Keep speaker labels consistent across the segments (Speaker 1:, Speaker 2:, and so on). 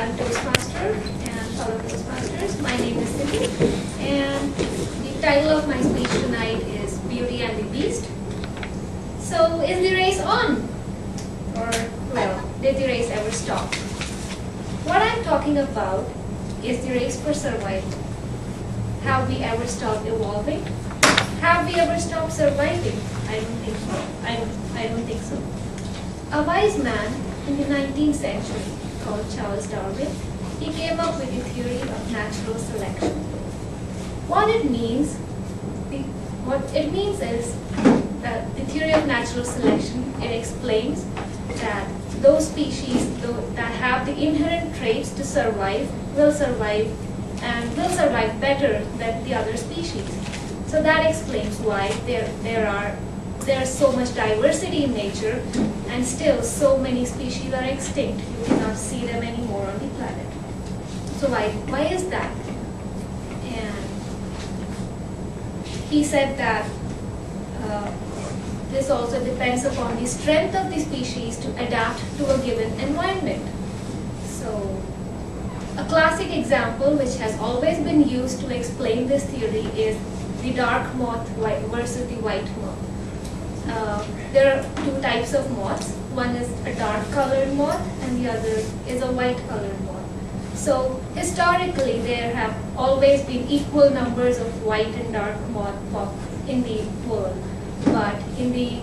Speaker 1: one-time Toastmaster and fellow Toastmasters. My name is Sindhu, and the title of my speech tonight is Beauty and the Beast. So, is the race on? Or, well, did the race ever stop? What I'm talking about is the race for survival. Have we ever stopped evolving? Have we ever stopped surviving? I don't think so. I don't think so. A wise man in the 19th century called Charles Darwin, he came up with the theory of natural selection. What it means is that the theory of natural selection, it explains that those species that have the inherent traits to survive will survive and will survive better than the other species. So that explains why there's so much diversity in nature and still so many species are extinct. You cannot see them anymore on the planet. So why is that? And he said that this also depends upon the strength of the species to adapt to a given environment. So a classic example which has always been used to explain this theory is the dark moth versus the white moth. There are two types of moths. One is a dark colored moth and the other is a white colored moth. So historically there have always been equal numbers of white and dark moth in the world. But in the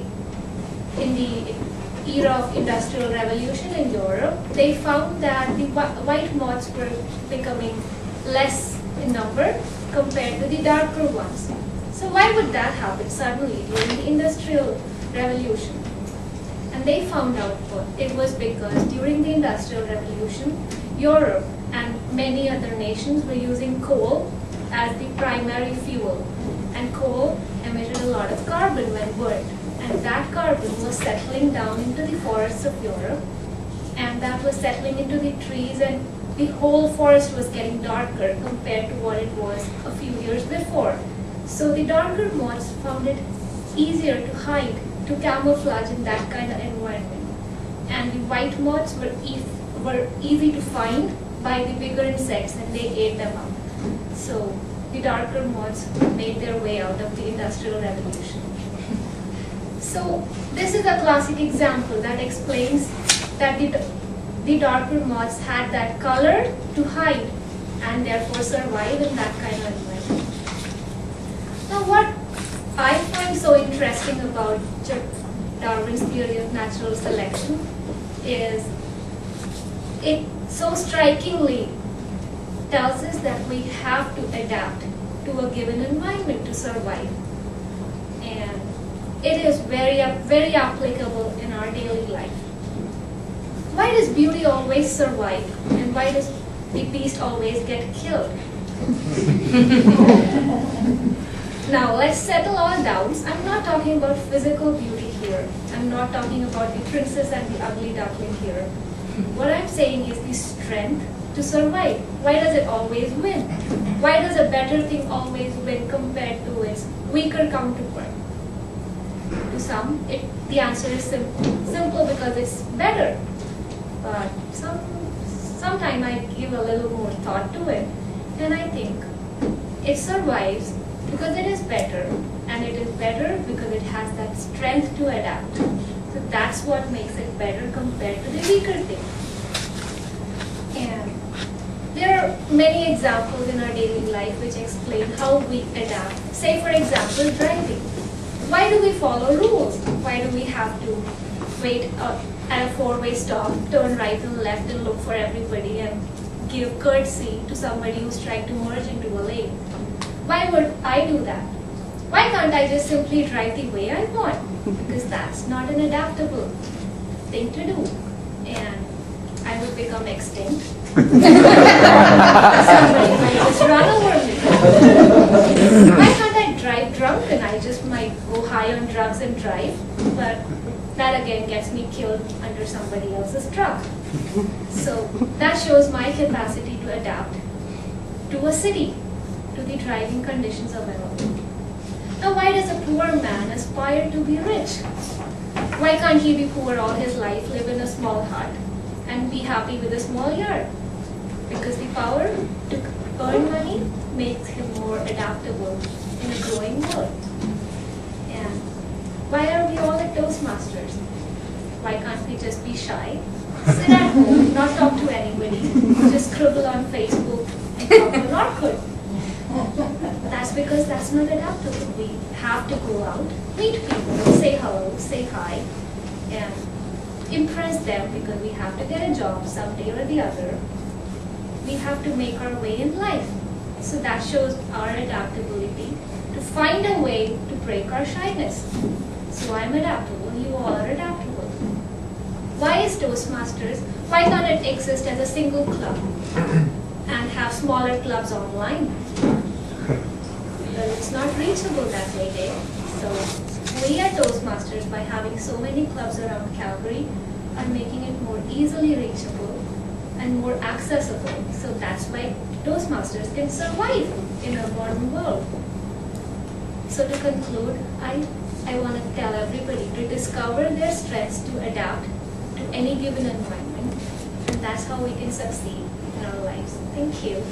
Speaker 1: era of Industrial Revolution in Europe, they found that the white moths were becoming less in number compared to the darker ones. So why would that happen suddenly during the Industrial Revolution? And they found out it was because during the Industrial Revolution, Europe and many other nations were using coal as the primary fuel. And coal emitted a lot of carbon when burnt. And that carbon was settling down into the forests of Europe. And that was settling into the trees, and the whole forest was getting darker compared to what it was a few years before. So the darker moths found it easier to hide, to camouflage in that kind of environment. And the white moths were easy to find by the bigger insects, and they ate them up. So the darker moths made their way out of the Industrial Revolution. So this is a classic example that explains that the darker moths had that color to hide and therefore survive in that kind of environment. Now what I find so interesting about Darwin's theory of natural selection is it so strikingly tells us that we have to adapt to a given environment to survive. And it is very applicable in our daily life. Why does beauty always survive? And why does the beast always get killed? Now let's settle our doubts. I'm not talking about physical beauty here. I'm not talking about the princess and the ugly duckling here. What I'm saying is the strength to survive. Why does it always win? Why does a better thing always win compared to its weaker counterpart? To some, the answer is simple. Simple because it's better. But sometimes I give a little more thought to it, and I think it survives because it is better, and it is better because it has that strength to adapt. So that's what makes it better compared to the weaker thing. And there are many examples in our daily life which explain how we adapt. Say for example, driving. Why do we follow rules? Why do we have to wait at a four-way stop, turn right and left and look for everybody and give courtesy to somebody who's trying to merge into a lane? Why would I do that? Why can't I just simply drive the way I want? Because that's not an adaptable thing to do. And I would become extinct. Somebody might just run over me. Why can't I drive drunk? And I just might go high on drugs and drive. But that again gets me killed under somebody else's truck. So that shows my capacity to adapt to a city, to the driving conditions of it all. Now why does a poor man aspire to be rich? Why can't he be poor all his life, live in a small hut, and be happy with a small yard? because the power to earn money makes him more adaptable in a growing world. And why are we all at Toastmasters? Why can't we just be shy, sit at home, not talk to anybody, just scribble on Facebook and talk on Orkut? That's because that's not adaptable. We have to go out, meet people, say hello, say hi, and impress them because we have to get a job someday or the other. We have to make our way in life. So that shows our adaptability to find a way to break our shyness. So I'm adaptable, you all are adaptable. Why is Toastmasters? Why can't it exist as a single club and have smaller clubs online? Well, it's not reachable that way, Dave. So we at Toastmasters, by having so many clubs around Calgary, are making it more easily reachable and more accessible. So that's why Toastmasters can survive in a modern world. So to conclude, I want to tell everybody to discover their strengths to adapt to any given environment, and that's how we can succeed in our lives. Thank you.